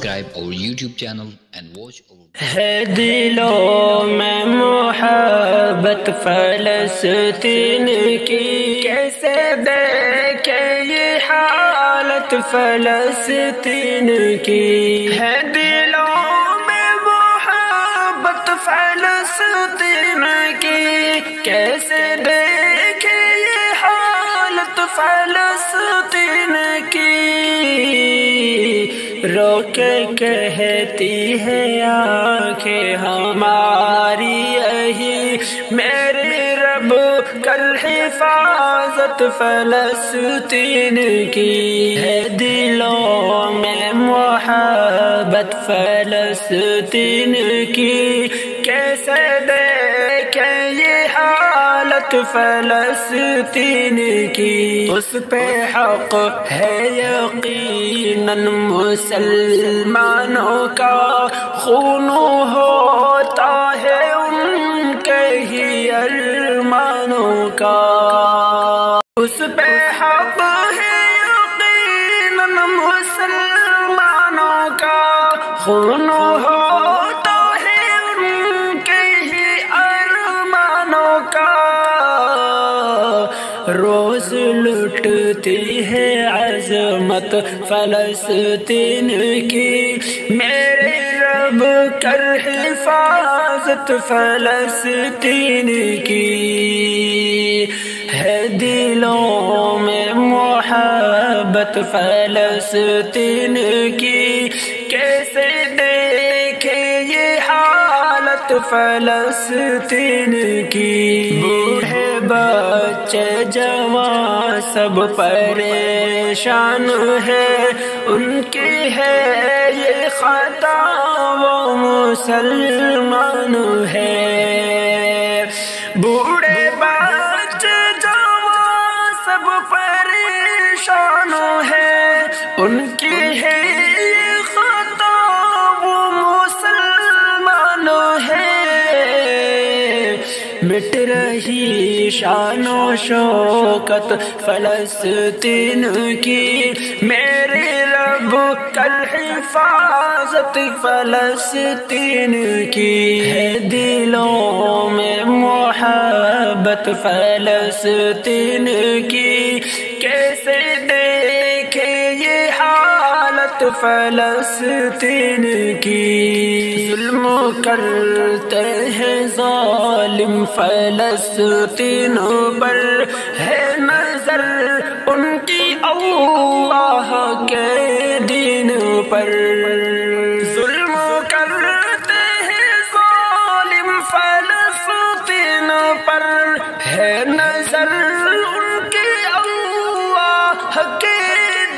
subscribe our YouTube channel and watch our ہے دلوں میں محبت فلسطین کی، کیسے دیکھے یہ حالت فلسطین کی۔ ہے دلوں میں محبت فلسطین کی، کیسے دیکھے یہ حالت فلسطین کی۔ رو کے کہتی ہے آنکھیں ہماری یہی، میرے رب کر حفاظت فلسطین کی۔ ہے دلوں میں محبت فلسطین کی، کیسے دیکھے یہ حالت فلسطین کی۔ اس پہ حق ہے یقیناً مسلمانوں کا، خون ہوتا ہے ان کے ہی ارمانوں کا۔ اس پہ حق ہے یقیناً مسلمانوں کا، خون ہوتا ہے ان کے ہی ارمانوں کا۔ روز لٹتی ہے عظمت فلسطین کی، میرے رب کر حفاظت فلسطین کی۔ ہے دلوں میں محبت فلسطین کی، کیسے دیکھے یہ حالت فلسطین کی۔ بوڑھے بچے جوان سب پریشان ہے، ان کی ہے یہ خطا وہ مسلمان ہے۔ بوڑھے بچے جوان سب پریشان ہے، ان کی ہے یہ خطا وہ مسلمان ہے۔ مٹ رہی شان و شوکت فلسطین کی، میرے رب کر حفاظت فلسطین کی۔ ہے دلوں میں محبت فلسطین کی، کیسے دیکھے یہ حالت فلسطین کی۔ ظلم کرتے ہیں ظالم فلسطین پر، ہے نظر ان کی اللہ کے دین پر۔ ظلم کرتے ہیں ظالم فلسطین پر، ہے نظر ان کی اللہ کے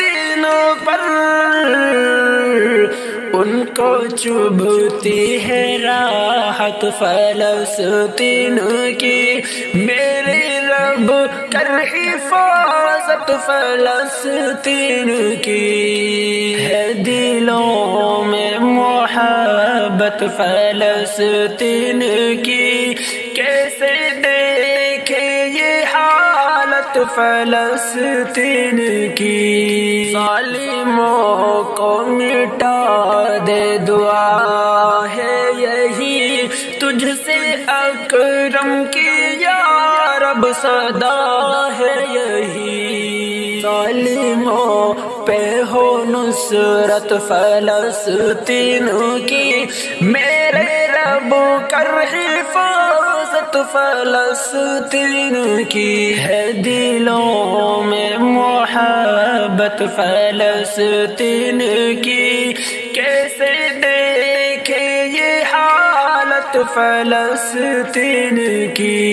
دین پر۔ ان کو چبھتی ہے راحت فلسطین کی، میرے رب کر حفاظت فلسطین کی۔ ہے دلوں میں محبت فلسطین کی، کیسے دیکھے یہ حالت فلسطین کی۔ ظالموں کو مٹا دے دعا ہے یہی، تجھ سے اکرم کی یا رب صدا ہے یہی۔ ظالموں پہ ہو نصرت فلسطین کی، میرے رب کر حفاظت فلسطین کی۔ ہے دلوں میں محبت فلسطین کی، کیسے دیکھے یہ حالت فلسطین کی۔